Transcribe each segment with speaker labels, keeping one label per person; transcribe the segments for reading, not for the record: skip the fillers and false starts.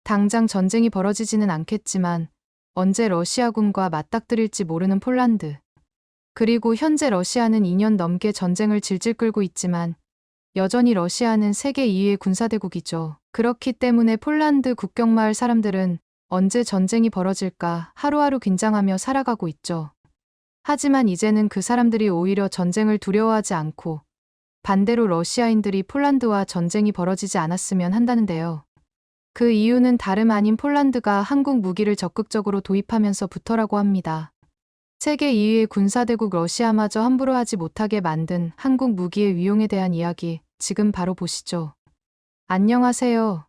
Speaker 1: 당장 전쟁이 벌어지지는 않겠지만 언제 러시아군과 맞닥뜨릴지 모르는 폴란드. 그리고 현재 러시아는 2년 넘게 전쟁을 질질 끌고 있지만 여전히 러시아는 세계 2위의 군사대국이죠. 그렇기 때문에 폴란드 국경마을 사람들은 언제 전쟁이 벌어질까 하루하루 긴장하며 살아가고 있죠. 하지만 이제는 그 사람들이 오히려 전쟁을 두려워하지 않고 반대로 러시아인들이 폴란드와 전쟁이 벌어지지 않았으면 한다는데요. 그 이유는 다름 아닌 폴란드가 한국 무기를 적극적으로 도입하면서부터라고 합니다. 세계 2위의 군사대국 러시아마저 함부로 하지 못하게 만든 한국 무기의 위용에 대한 이야기 지금 바로 보시죠. 안녕하세요.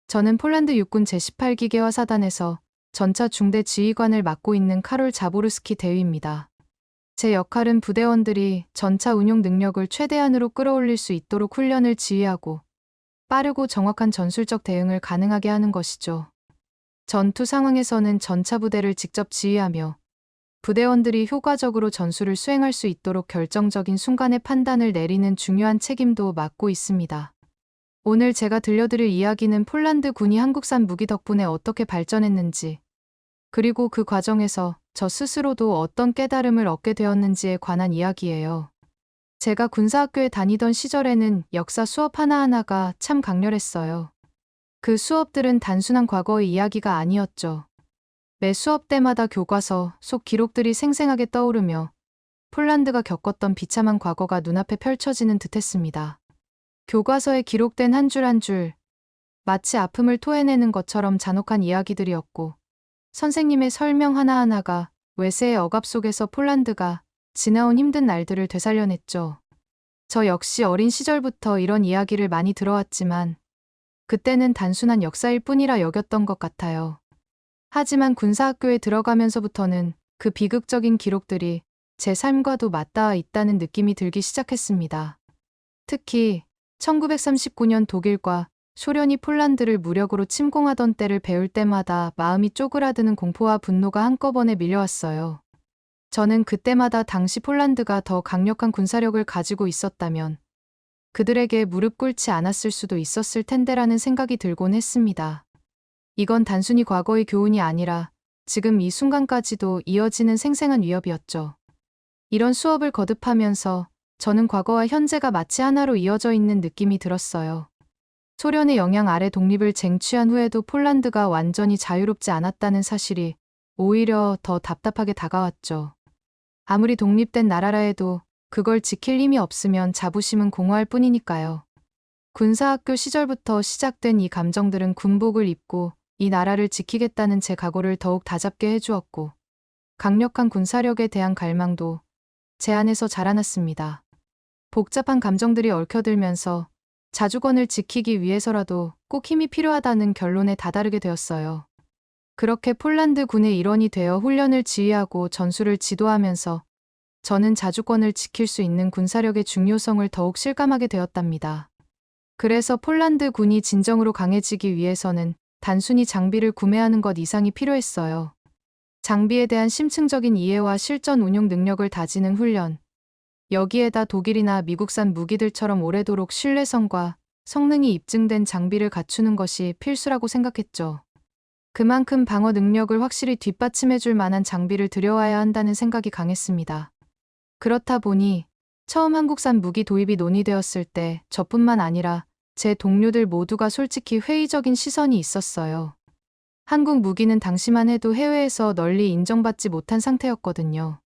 Speaker 1: 저는 폴란드 육군 제18기계 화사단에서 전차 중대 지휘관을 맡고 있는 카롤 자보르스키 대위입니다. 제 역할은 부대원들이 전차 운용 능력을 최대한으로 끌어올릴 수 있도록 훈련을 지휘하고 빠르고 정확한 전술적 대응을 가능하게 하는 것이죠. 전투 상황에서는 전차 부대를 직접 지휘하며 부대원들이 효과적으로 전술을 수행할 수 있도록 결정적인 순간의 판단을 내리는 중요한 책임도 맡고 있습니다. 오늘 제가 들려드릴 이야기는 폴란드 군이 한국산 무기 덕분에 어떻게 발전했는지, 그리고 그 과정에서 저 스스로도 어떤 깨달음을 얻게 되었는지에 관한 이야기예요. 제가 군사학교에 다니던 시절에는 역사 수업 하나하나가 참 강렬했어요. 그 수업들은 단순한 과거의 이야기가 아니었죠. 매 수업 때마다 교과서 속 기록들이 생생하게 떠오르며 폴란드가 겪었던 비참한 과거가 눈앞에 펼쳐지는 듯했습니다. 교과서에 기록된 한 줄 한 줄, 마치 아픔을 토해내는 것처럼 잔혹한 이야기들이었고 선생님의 설명 하나하나가 외세의 억압 속에서 폴란드가 지나온 힘든 날들을 되살려냈죠. 저 역시 어린 시절부터 이런 이야기를 많이 들어왔지만 그때는 단순한 역사일 뿐이라 여겼던 것 같아요. 하지만 군사학교에 들어가면서부터는 그 비극적인 기록들이 제 삶과도 맞닿아 있다는 느낌이 들기 시작했습니다. 특히 1939년 독일과 소련이 폴란드를 무력으로 침공하던 때를 배울 때마다 마음이 쪼그라드는 공포와 분노가 한꺼번에 밀려왔어요. 저는 그때마다 당시 폴란드가 더 강력한 군사력을 가지고 있었다면 그들에게 무릎 꿇지 않았을 수도 있었을 텐데라는 생각이 들곤 했습니다. 이건 단순히 과거의 교훈이 아니라 지금 이 순간까지도 이어지는 생생한 위협이었죠. 이런 수업을 거듭하면서 저는 과거와 현재가 마치 하나로 이어져 있는 느낌이 들었어요. 소련의 영향 아래 독립을 쟁취한 후에도 폴란드가 완전히 자유롭지 않았다는 사실이 오히려 더 답답하게 다가왔죠. 아무리 독립된 나라라 해도 그걸 지킬 힘이 없으면 자부심은 공허할 뿐이니까요. 군사학교 시절부터 시작된 이 감정들은 군복을 입고 이 나라를 지키겠다는 제 각오를 더욱 다잡게 해주었고 강력한 군사력에 대한 갈망도 제 안에서 자라났습니다. 복잡한 감정들이 얽혀들면서 자주권을 지키기 위해서라도 꼭 힘이 필요하다는 결론에 다다르게 되었어요. 그렇게 폴란드 군의 일원이 되어 훈련을 지휘하고 전술을 지도하면서 저는 자주권을 지킬 수 있는 군사력의 중요성을 더욱 실감하게 되었답니다. 그래서 폴란드 군이 진정으로 강해지기 위해서는 단순히 장비를 구매하는 것 이상이 필요했어요. 장비에 대한 심층적인 이해와 실전 운용 능력을 다지는 훈련. 여기에다 독일이나 미국산 무기들처럼 오래도록 신뢰성과 성능이 입증된 장비를 갖추는 것이 필수라고 생각했죠. 그만큼 방어 능력을 확실히 뒷받침해줄 만한 장비를 들여와야 한다는 생각이 강했습니다. 그렇다 보니 처음 한국산 무기 도입이 논의되었을 때 저뿐만 아니라 제 동료들 모두가 솔직히 회의적인 시선이 있었어요. 한국 무기는 당시만 해도 해외에서 널리 인정받지 못한 상태였거든요.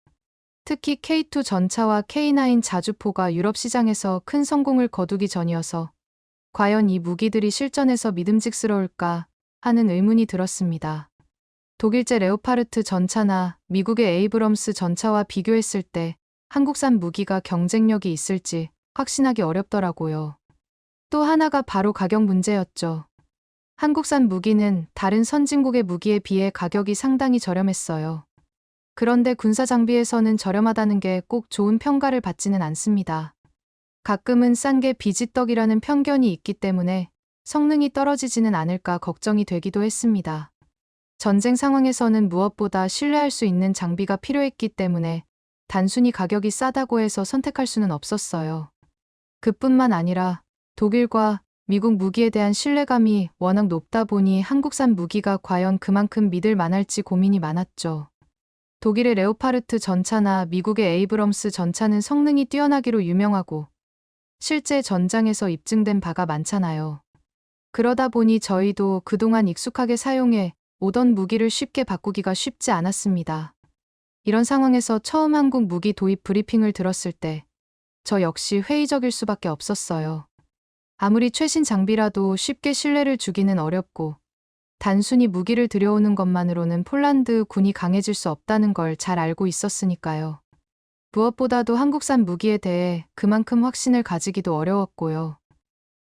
Speaker 1: 특히 K2 전차와 K9 자주포가 유럽 시장에서 큰 성공을 거두기 전이어서 과연 이 무기들이 실전에서 믿음직스러울까 하는 의문이 들었습니다. 독일제 레오파르트 전차나 미국의 에이브럼스 전차와 비교했을 때 한국산 무기가 경쟁력이 있을지 확신하기 어렵더라고요. 또 하나가 바로 가격 문제였죠. 한국산 무기는 다른 선진국의 무기에 비해 가격이 상당히 저렴했어요. 그런데 군사 장비에서는 저렴하다는 게 꼭 좋은 평가를 받지는 않습니다. 가끔은 싼 게 비지떡이라는 편견이 있기 때문에 성능이 떨어지지는 않을까 걱정이 되기도 했습니다. 전쟁 상황에서는 무엇보다 신뢰할 수 있는 장비가 필요했기 때문에 단순히 가격이 싸다고 해서 선택할 수는 없었어요. 그뿐만 아니라 독일과 미국 무기에 대한 신뢰감이 워낙 높다 보니 한국산 무기가 과연 그만큼 믿을 만할지 고민이 많았죠. 독일의 레오파르트 전차나 미국의 에이브럼스 전차는 성능이 뛰어나기로 유명하고 실제 전장에서 입증된 바가 많잖아요. 그러다 보니 저희도 그동안 익숙하게 사용해 오던 무기를 쉽게 바꾸기가 쉽지 않았습니다. 이런 상황에서 처음 한국 무기 도입 브리핑을 들었을 때 저 역시 회의적일 수밖에 없었어요. 아무리 최신 장비라도 쉽게 신뢰를 주기는 어렵고 단순히 무기를 들여오는 것만으로는 폴란드 군이 강해질 수 없다는 걸 잘 알고 있었으니까요. 무엇보다도 한국산 무기에 대해 그만큼 확신을 가지기도 어려웠고요.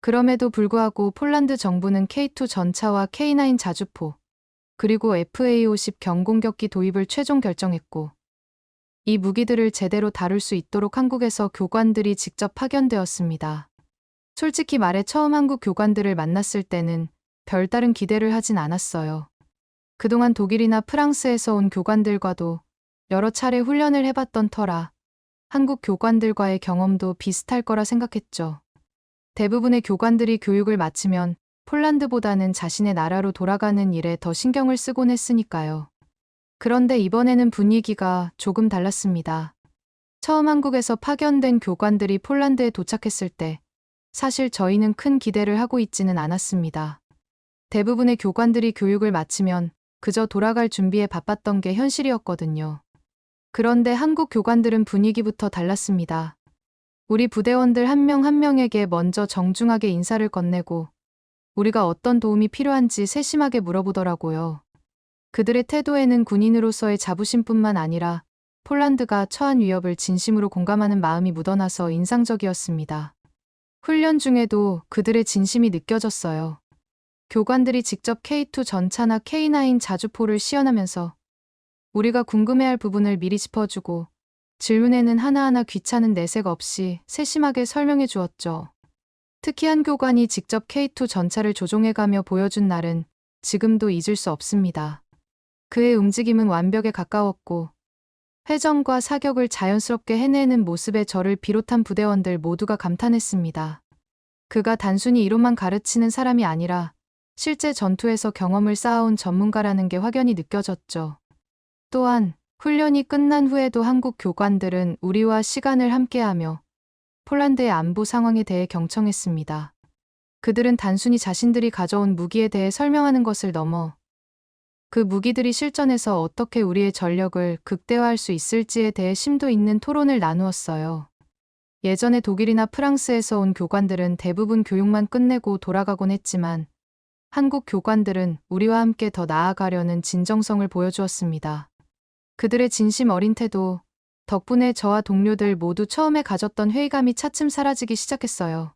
Speaker 1: 그럼에도 불구하고 폴란드 정부는 K2 전차와 K9 자주포, 그리고 FA-50 경공격기 도입을 최종 결정했고 이 무기들을 제대로 다룰 수 있도록 한국에서 교관들이 직접 파견되었습니다. 솔직히 말해 처음 한국 교관들을 만났을 때는 별다른 기대를 하진 않았어요. 그동안 독일이나 프랑스에서 온 교관들과도 여러 차례 훈련을 해봤던 터라 한국 교관들과의 경험도 비슷할 거라 생각했죠. 대부분의 교관들이 교육을 마치면 폴란드보다는 자신의 나라로 돌아가는 일에 더 신경을 쓰곤 했으니까요. 그런데 이번에는 분위기가 조금 달랐습니다. 처음 한국에서 파견된 교관들이 폴란드에 도착했을 때 사실 저희는 큰 기대를 하고 있지는 않았습니다. 대부분의 교관들이 교육을 마치면 그저 돌아갈 준비에 바빴던 게 현실이었거든요. 그런데 한국 교관들은 분위기부터 달랐습니다. 우리 부대원들 한 명 한 명에게 먼저 정중하게 인사를 건네고 우리가 어떤 도움이 필요한지 세심하게 물어보더라고요. 그들의 태도에는 군인으로서의 자부심뿐만 아니라 폴란드가 처한 위협을 진심으로 공감하는 마음이 묻어나서 인상적이었습니다. 훈련 중에도 그들의 진심이 느껴졌어요. 교관들이 직접 K2 전차나 K9 자주포를 시연하면서 우리가 궁금해할 부분을 미리 짚어주고 질문에는 하나하나 귀찮은 내색 없이 세심하게 설명해 주었죠. 특히 한 교관이 직접 K2 전차를 조종해가며 보여준 날은 지금도 잊을 수 없습니다. 그의 움직임은 완벽에 가까웠고 회전과 사격을 자연스럽게 해내는 모습에 저를 비롯한 부대원들 모두가 감탄했습니다. 그가 단순히 이론만 가르치는 사람이 아니라 실제 전투에서 경험을 쌓아온 전문가라는 게 확연히 느껴졌죠. 또한 훈련이 끝난 후에도 한국 교관들은 우리와 시간을 함께하며 폴란드의 안보 상황에 대해 경청했습니다. 그들은 단순히 자신들이 가져온 무기에 대해 설명하는 것을 넘어 그 무기들이 실전에서 어떻게 우리의 전력을 극대화할 수 있을지에 대해 심도 있는 토론을 나누었어요. 예전에 독일이나 프랑스에서 온 교관들은 대부분 교육만 끝내고 돌아가곤 했지만 한국 교관들은 우리와 함께 더 나아가려는 진정성을 보여주었습니다. 그들의 진심 어린 태도 덕분에 저와 동료들 모두 처음에 가졌던 회의감이 차츰 사라지기 시작했어요.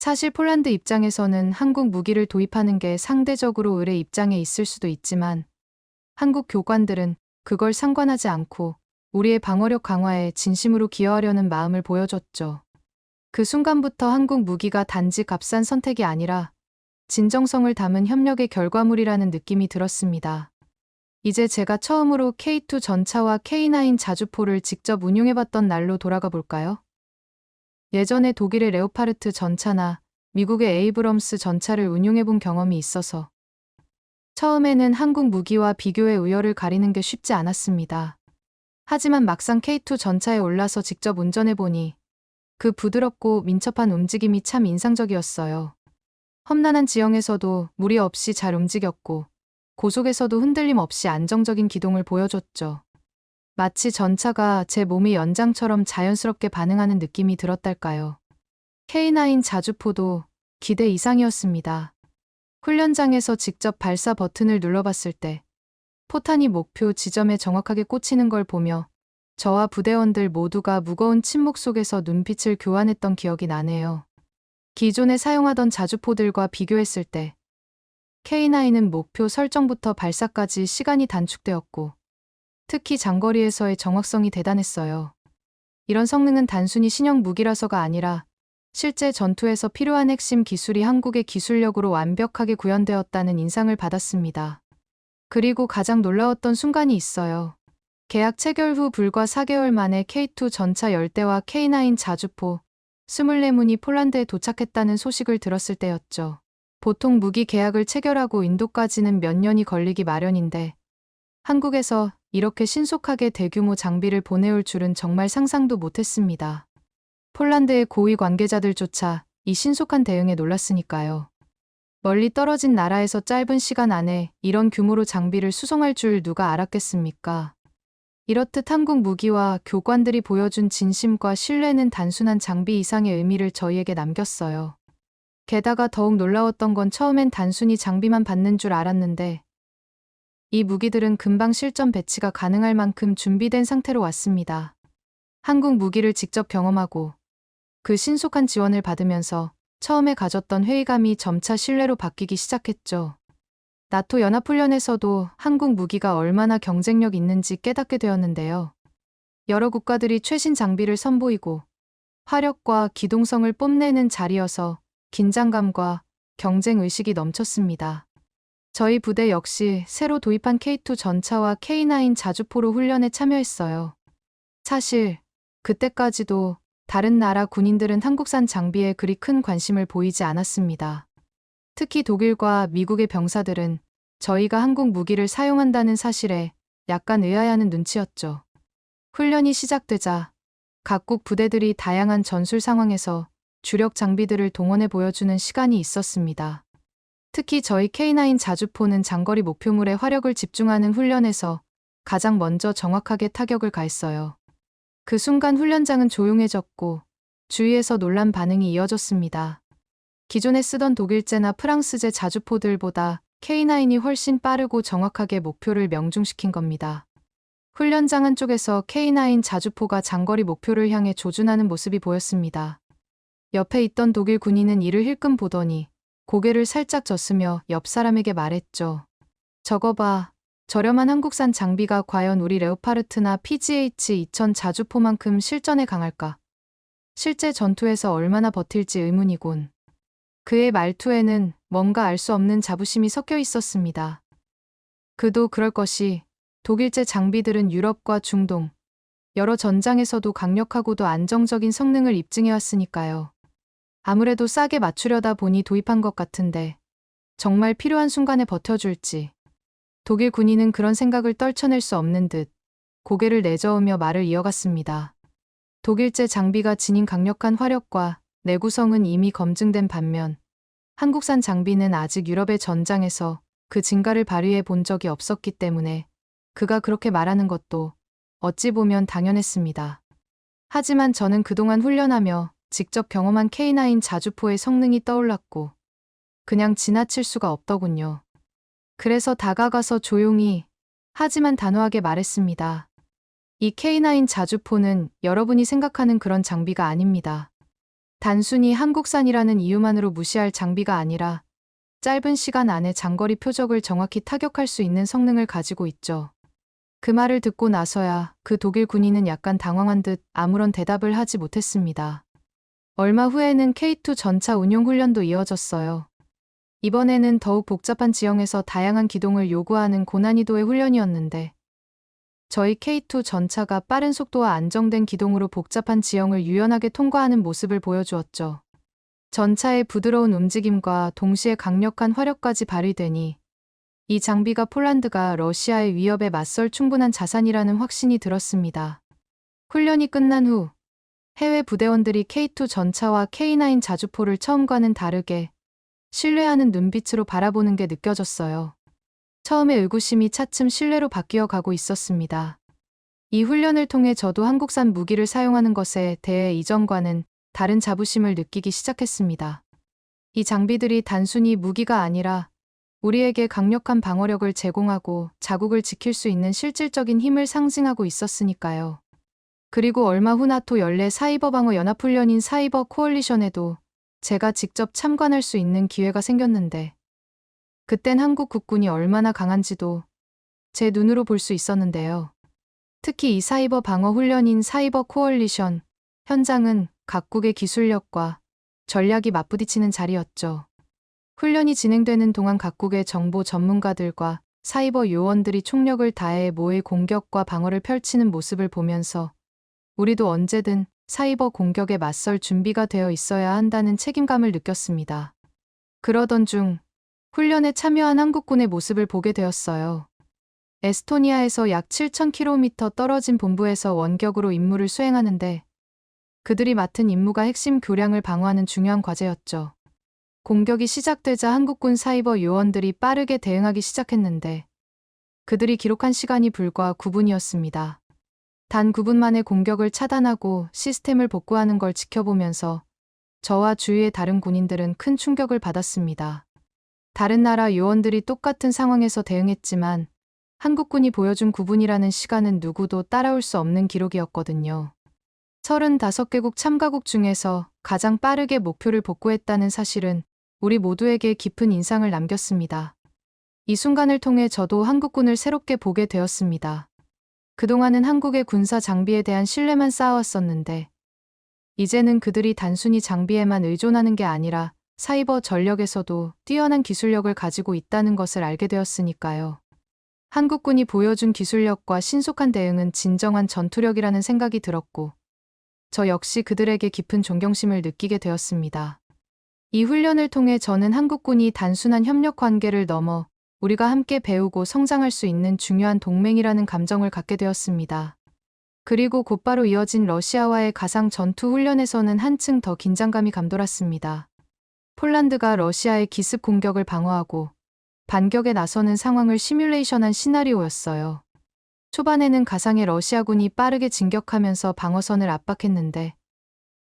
Speaker 1: 사실 폴란드 입장에서는 한국 무기를 도입하는 게 상대적으로 의뢰 입장에 있을 수도 있지만 한국 교관들은 그걸 상관하지 않고 우리의 방어력 강화에 진심으로 기여하려는 마음을 보여줬죠. 그 순간부터 한국 무기가 단지 값싼 선택이 아니라 진정성을 담은 협력의 결과물이라는 느낌이 들었습니다. 이제 제가 처음으로 K2 전차와 K9 자주포를 직접 운용해봤던 날로 돌아가 볼까요? 예전에 독일의 레오파르트 전차나 미국의 에이브럼스 전차를 운용해본 경험이 있어서 처음에는 한국 무기와 비교해 우열을 가리는 게 쉽지 않았습니다. 하지만 막상 K2 전차에 올라서 직접 운전해보니 그 부드럽고 민첩한 움직임이 참 인상적이었어요. 험난한 지형에서도 무리 없이 잘 움직였고 고속에서도 흔들림 없이 안정적인 기동을 보여줬죠. 마치 전차가 제 몸의 연장처럼 자연스럽게 반응하는 느낌이 들었달까요. K9 자주포도 기대 이상이었습니다. 훈련장에서 직접 발사 버튼을 눌러봤을 때 포탄이 목표 지점에 정확하게 꽂히는 걸 보며 저와 부대원들 모두가 무거운 침묵 속에서 눈빛을 교환했던 기억이 나네요. 기존에 사용하던 자주포들과 비교했을 때 K9은 목표 설정부터 발사까지 시간이 단축되었고 특히 장거리에서의 정확성이 대단했어요. 이런 성능은 단순히 신형 무기라서가 아니라 실제 전투에서 필요한 핵심 기술이 한국의 기술력으로 완벽하게 구현되었다는 인상을 받았습니다. 그리고 가장 놀라웠던 순간이 있어요. 계약 체결 후 불과 4개월 만에 K2 전차 열대와 K9 자주포, 스물네 문이 폴란드에 도착했다는 소식을 들었을 때였죠. 보통 무기 계약을 체결하고 인도까지는 몇 년이 걸리기 마련인데 한국에서 이렇게 신속하게 대규모 장비를 보내올 줄은 정말 상상도 못했습니다. 폴란드의 고위 관계자들조차 이 신속한 대응에 놀랐으니까요. 멀리 떨어진 나라에서 짧은 시간 안에 이런 규모로 장비를 수송할 줄 누가 알았겠습니까? 이렇듯 한국 무기와 교관들이 보여준 진심과 신뢰는 단순한 장비 이상의 의미를 저희에게 남겼어요. 게다가 더욱 놀라웠던 건 처음엔 단순히 장비만 받는 줄 알았는데 이 무기들은 금방 실전 배치가 가능할 만큼 준비된 상태로 왔습니다. 한국 무기를 직접 경험하고 그 신속한 지원을 받으면서 처음에 가졌던 회의감이 점차 신뢰로 바뀌기 시작했죠. 나토 연합훈련에서도 한국 무기가 얼마나 경쟁력 있는지 깨닫게 되었는데요. 여러 국가들이 최신 장비를 선보이고 화력과 기동성을 뽐내는 자리여서 긴장감과 경쟁의식이 넘쳤습니다. 저희 부대 역시 새로 도입한 K2 전차와 K9 자주포로 훈련에 참여했어요. 사실 그때까지도 다른 나라 군인들은 한국산 장비에 그리 큰 관심을 보이지 않았습니다. 특히 독일과 미국의 병사들은 저희가 한국 무기를 사용한다는 사실에 약간 의아해하는 눈치였죠. 훈련이 시작되자 각국 부대들이 다양한 전술 상황에서 주력 장비들을 동원해 보여주는 시간이 있었습니다. 특히 저희 K9 자주포는 장거리 목표물에 화력을 집중하는 훈련에서 가장 먼저 정확하게 타격을 가했어요. 그 순간 훈련장은 조용해졌고 주위에서 놀란 반응이 이어졌습니다. 기존에 쓰던 독일제나 프랑스제 자주포들보다 K9이 훨씬 빠르고 정확하게 목표를 명중시킨 겁니다. 훈련장 한쪽에서 K9 자주포가 장거리 목표를 향해 조준하는 모습이 보였습니다. 옆에 있던 독일 군인은 이를 힐끔 보더니 고개를 살짝 젓으며 옆 사람에게 말했죠. 저거 봐. 저렴한 한국산 장비가 과연 우리 레오파르트나 PGH-2000 자주포만큼 실전에 강할까? 실제 전투에서 얼마나 버틸지 의문이군. 그의 말투에는 뭔가 알 수 없는 자부심이 섞여 있었습니다. 그도 그럴 것이 독일제 장비들은 유럽과 중동, 여러 전장에서도 강력하고도 안정적인 성능을 입증해왔으니까요. 아무래도 싸게 맞추려다 보니 도입한 것 같은데 정말 필요한 순간에 버텨줄지. 독일 군인은 그런 생각을 떨쳐낼 수 없는 듯 고개를 내저으며 말을 이어갔습니다. 독일제 장비가 지닌 강력한 화력과 내구성은 이미 검증된 반면 한국산 장비는 아직 유럽의 전장에서 그 진가를 발휘해 본 적이 없었기 때문에 그가 그렇게 말하는 것도 어찌 보면 당연했습니다. 하지만 저는 그동안 훈련하며 직접 경험한 K9 자주포의 성능이 떠올랐고 그냥 지나칠 수가 없더군요. 그래서 다가가서 조용히 하지만 단호하게 말했습니다. 이 K9 자주포는 여러분이 생각하는 그런 장비가 아닙니다. 단순히 한국산이라는 이유만으로 무시할 장비가 아니라 짧은 시간 안에 장거리 표적을 정확히 타격할 수 있는 성능을 가지고 있죠. 그 말을 듣고 나서야 그 독일 군인은 약간 당황한 듯 아무런 대답을 하지 못했습니다. 얼마 후에는 K2 전차 운용 훈련도 이어졌어요. 이번에는 더욱 복잡한 지형에서 다양한 기동을 요구하는 고난이도의 훈련이었는데 저희 K2 전차가 빠른 속도와 안정된 기동으로 복잡한 지형을 유연하게 통과하는 모습을 보여주었죠. 전차의 부드러운 움직임과 동시에 강력한 화력까지 발휘되니 이 장비가 폴란드가 러시아의 위협에 맞설 충분한 자산이라는 확신이 들었습니다. 훈련이 끝난 후 해외 부대원들이 K2 전차와 K9 자주포를 처음과는 다르게 신뢰하는 눈빛으로 바라보는 게 느껴졌어요. 처음에 의구심이 차츰 신뢰로 바뀌어 가고 있었습니다. 이 훈련을 통해 저도 한국산 무기를 사용하는 것에 대해 이전과는 다른 자부심을 느끼기 시작했습니다. 이 장비들이 단순히 무기가 아니라 우리에게 강력한 방어력을 제공하고 자국을 지킬 수 있는 실질적인 힘을 상징하고 있었으니까요. 그리고 얼마 후 나토 연례 사이버 방어 연합훈련인 사이버 코얼리션에도 제가 직접 참관할 수 있는 기회가 생겼는데 그땐 한국 국군이 얼마나 강한지도 제 눈으로 볼 수 있었는데요. 특히 이 사이버 방어 훈련인 사이버 코얼리션 현장은 각국의 기술력과 전략이 맞부딪히는 자리였죠. 훈련이 진행되는 동안 각국의 정보 전문가들과 사이버 요원들이 총력을 다해 모의 공격과 방어를 펼치는 모습을 보면서 우리도 언제든 사이버 공격에 맞설 준비가 되어 있어야 한다는 책임감을 느꼈습니다. 그러던 중 훈련에 참여한 한국군의 모습을 보게 되었어요. 에스토니아에서 약 7,000km 떨어진 본부에서 원격으로 임무를 수행하는데 그들이 맡은 임무가 핵심 교량을 방어하는 중요한 과제였죠. 공격이 시작되자 한국군 사이버 요원들이 빠르게 대응하기 시작했는데 그들이 기록한 시간이 불과 9분이었습니다. 단 9분 만에 공격을 차단하고 시스템을 복구하는 걸 지켜보면서 저와 주위의 다른 군인들은 큰 충격을 받았습니다. 다른 나라 요원들이 똑같은 상황에서 대응했지만 한국군이 보여준 9분이라는 시간은 누구도 따라올 수 없는 기록이었거든요. 35개국 참가국 중에서 가장 빠르게 목표를 복구했다는 사실은 우리 모두에게 깊은 인상을 남겼습니다. 이 순간을 통해 저도 한국군을 새롭게 보게 되었습니다. 그동안은 한국의 군사 장비에 대한 신뢰만 쌓아왔었는데 이제는 그들이 단순히 장비에만 의존하는 게 아니라 사이버 전력에서도 뛰어난 기술력을 가지고 있다는 것을 알게 되었으니까요. 한국군이 보여준 기술력과 신속한 대응은 진정한 전투력이라는 생각이 들었고 저 역시 그들에게 깊은 존경심을 느끼게 되었습니다. 이 훈련을 통해 저는 한국군이 단순한 협력 관계를 넘어 우리가 함께 배우고 성장할 수 있는 중요한 동맹이라는 감정을 갖게 되었습니다. 그리고 곧바로 이어진 러시아와의 가상 전투 훈련에서는 한층 더 긴장감이 감돌았습니다. 폴란드가 러시아의 기습 공격을 방어하고 반격에 나서는 상황을 시뮬레이션한 시나리오였어요. 초반에는 가상의 러시아군이 빠르게 진격하면서 방어선을 압박했는데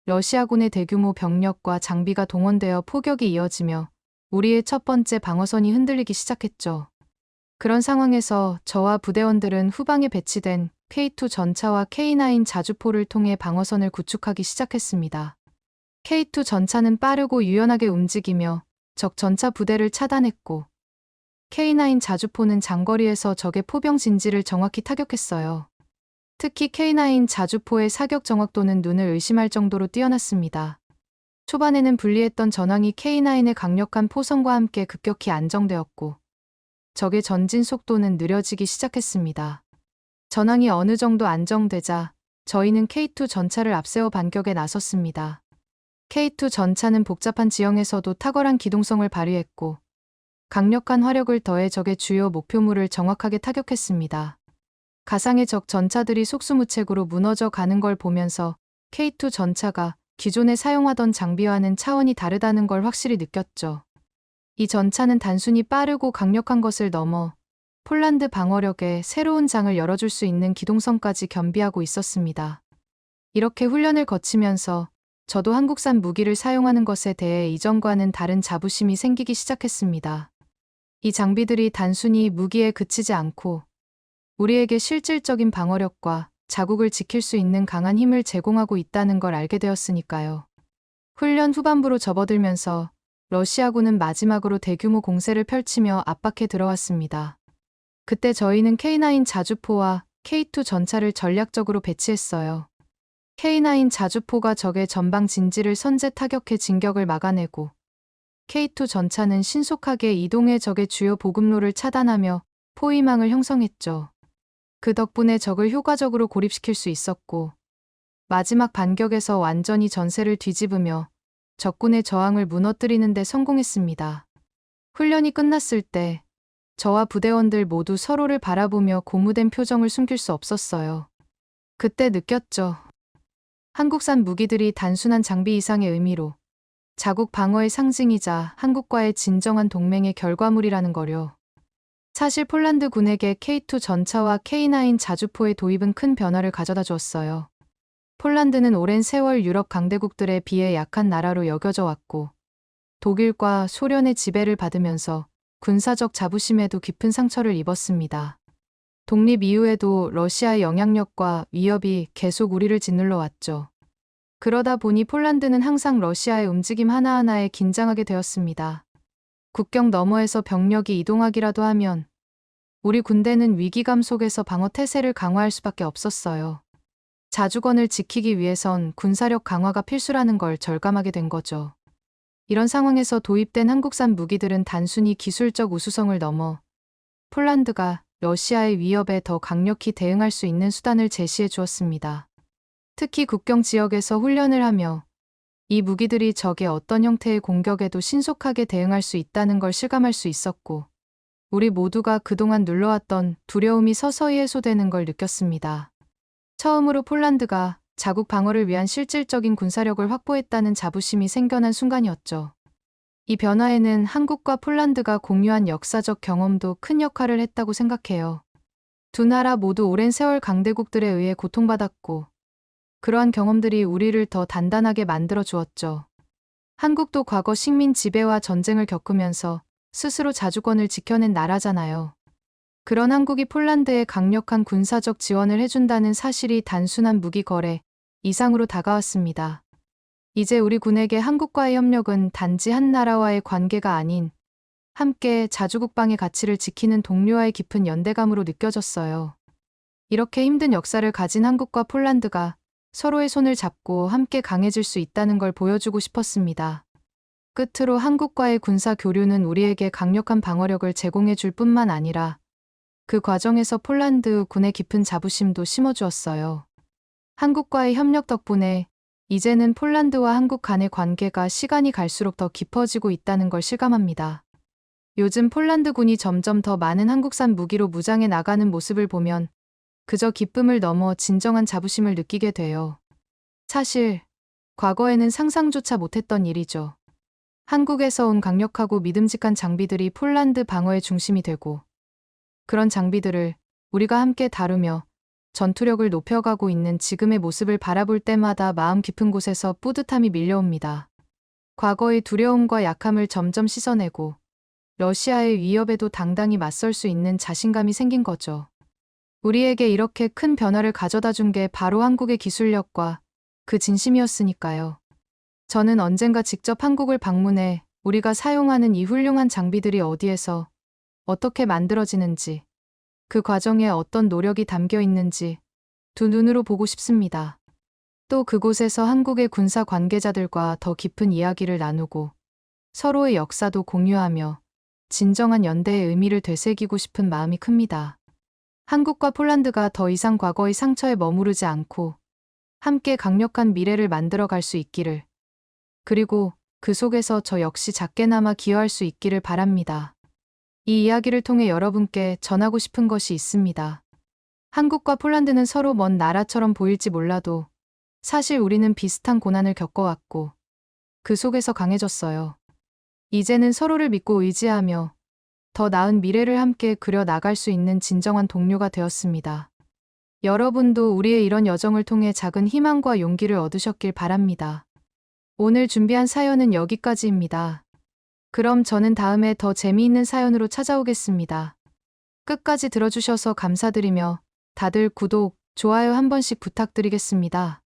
Speaker 1: 러시아군의 대규모 병력과 장비가 동원되어 포격이 이어지며 우리의 첫 번째 방어선이 흔들리기 시작했죠. 그런 상황에서 저와 부대원들은 후방에 배치된 K2 전차와 K9 자주포를 통해 방어선을 구축하기 시작했습니다. K2 전차는 빠르고 유연하게 움직이며 적 전차 부대를 차단했고 K9 자주포는 장거리에서 적의 포병 진지를 정확히 타격했어요. 특히 K9 자주포의 사격 정확도는 눈을 의심할 정도로 뛰어났습니다. 초반에는 불리했던 전황이 K9의 강력한 포성과 함께 급격히 안정되었고 적의 전진 속도는 느려지기 시작했습니다. 전황이 어느 정도 안정되자 저희는 K2 전차를 앞세워 반격에 나섰습니다. K2 전차는 복잡한 지형에서도 탁월한 기동성을 발휘했고 강력한 화력을 더해 적의 주요 목표물을 정확하게 타격했습니다. 가상의 적 전차들이 속수무책으로 무너져 가는 걸 보면서 K2 전차가 기존에 사용하던 장비와는 차원이 다르다는 걸 확실히 느꼈죠. 이 전차는 단순히 빠르고 강력한 것을 넘어 폴란드 방어력에 새로운 장을 열어줄 수 있는 기동성까지 겸비하고 있었습니다. 이렇게 훈련을 거치면서 저도 한국산 무기를 사용하는 것에 대해 이전과는 다른 자부심이 생기기 시작했습니다. 이 장비들이 단순히 무기에 그치지 않고 우리에게 실질적인 방어력과 자국을 지킬 수 있는 강한 힘을 제공하고 있다는 걸 알게 되었으니까요. 훈련 후반부로 접어들면서 러시아군은 마지막으로 대규모 공세를 펼치며 압박해 들어왔습니다. 그때 저희는 K9 자주포와 K2 전차를 전략적으로 배치했어요. K9 자주포가 적의 전방 진지를 선제 타격해 진격을 막아내고 K2 전차는 신속하게 이동해 적의 주요 보급로를 차단하며 포위망을 형성했죠. 그 덕분에 적을 효과적으로 고립시킬 수 있었고 마지막 반격에서 완전히 전세를 뒤집으며 적군의 저항을 무너뜨리는 데 성공했습니다. 훈련이 끝났을 때 저와 부대원들 모두 서로를 바라보며 고무된 표정을 숨길 수 없었어요. 그때 느꼈죠. 한국산 무기들이 단순한 장비 이상의 의미로 자국 방어의 상징이자 한국과의 진정한 동맹의 결과물이라는 거요. 사실 폴란드 군에게 K2 전차와 K9 자주포의 도입은 큰 변화를 가져다 주었어요. 폴란드는 오랜 세월 유럽 강대국들에 비해 약한 나라로 여겨져 왔고 독일과 소련의 지배를 받으면서 군사적 자부심에도 깊은 상처를 입었습니다. 독립 이후에도 러시아의 영향력과 위협이 계속 우리를 짓눌러 왔죠. 그러다 보니 폴란드는 항상 러시아의 움직임 하나하나에 긴장하게 되었습니다. 국경 너머에서 병력이 이동하기라도 하면 우리 군대는 위기감 속에서 방어 태세를 강화할 수밖에 없었어요. 자주권을 지키기 위해선 군사력 강화가 필수라는 걸 절감하게 된 거죠. 이런 상황에서 도입된 한국산 무기들은 단순히 기술적 우수성을 넘어 폴란드가 러시아의 위협에 더 강력히 대응할 수 있는 수단을 제시해 주었습니다. 특히 국경 지역에서 훈련을 하며 이 무기들이 적의 어떤 형태의 공격에도 신속하게 대응할 수 있다는 걸 실감할 수 있었고, 우리 모두가 그동안 눌러왔던 두려움이 서서히 해소되는 걸 느꼈습니다. 처음으로 폴란드가 자국 방어를 위한 실질적인 군사력을 확보했다는 자부심이 생겨난 순간이었죠. 이 변화에는 한국과 폴란드가 공유한 역사적 경험도 큰 역할을 했다고 생각해요. 두 나라 모두 오랜 세월 강대국들에 의해 고통받았고, 그러한 경험들이 우리를 더 단단하게 만들어 주었죠. 한국도 과거 식민 지배와 전쟁을 겪으면서 스스로 자주권을 지켜낸 나라잖아요. 그런 한국이 폴란드에 강력한 군사적 지원을 해준다는 사실이 단순한 무기 거래 이상으로 다가왔습니다. 이제 우리 군에게 한국과의 협력은 단지 한 나라와의 관계가 아닌 함께 자주국방의 가치를 지키는 동료와의 깊은 연대감으로 느껴졌어요. 이렇게 힘든 역사를 가진 한국과 폴란드가 서로의 손을 잡고 함께 강해질 수 있다는 걸 보여주고 싶었습니다. 끝으로 한국과의 군사 교류는 우리에게 강력한 방어력을 제공해 줄 뿐만 아니라 그 과정에서 폴란드 군의 깊은 자부심도 심어주었어요. 한국과의 협력 덕분에 이제는 폴란드와 한국 간의 관계가 시간이 갈수록 더 깊어지고 있다는 걸 실감합니다. 요즘 폴란드 군이 점점 더 많은 한국산 무기로 무장해 나가는 모습을 보면 그저 기쁨을 넘어 진정한 자부심을 느끼게 돼요. 사실 과거에는 상상조차 못했던 일이죠. 한국에서 온 강력하고 믿음직한 장비들이 폴란드 방어의 중심이 되고, 그런 장비들을 우리가 함께 다루며 전투력을 높여가고 있는 지금의 모습을 바라볼 때마다 마음 깊은 곳에서 뿌듯함이 밀려옵니다. 과거의 두려움과 약함을 점점 씻어내고 러시아의 위협에도 당당히 맞설 수 있는 자신감이 생긴 거죠. 우리에게 이렇게 큰 변화를 가져다 준 게 바로 한국의 기술력과 그 진심이었으니까요. 저는 언젠가 직접 한국을 방문해 우리가 사용하는 이 훌륭한 장비들이 어디에서 어떻게 만들어지는지, 그 과정에 어떤 노력이 담겨 있는지 두 눈으로 보고 싶습니다. 또 그곳에서 한국의 군사 관계자들과 더 깊은 이야기를 나누고 서로의 역사도 공유하며 진정한 연대의 의미를 되새기고 싶은 마음이 큽니다. 한국과 폴란드가 더 이상 과거의 상처에 머무르지 않고 함께 강력한 미래를 만들어 갈 수 있기를, 그리고 그 속에서 저 역시 작게나마 기여할 수 있기를 바랍니다. 이 이야기를 통해 여러분께 전하고 싶은 것이 있습니다. 한국과 폴란드는 서로 먼 나라처럼 보일지 몰라도 사실 우리는 비슷한 고난을 겪어왔고 그 속에서 강해졌어요. 이제는 서로를 믿고 의지하며 더 나은 미래를 함께 그려 나갈 수 있는 진정한 동료가 되었습니다. 여러분도 우리의 이런 여정을 통해 작은 희망과 용기를 얻으셨길 바랍니다. 오늘 준비한 사연은 여기까지입니다. 그럼 저는 다음에 더 재미있는 사연으로 찾아오겠습니다. 끝까지 들어주셔서 감사드리며 다들 구독, 좋아요 한 번씩 부탁드리겠습니다.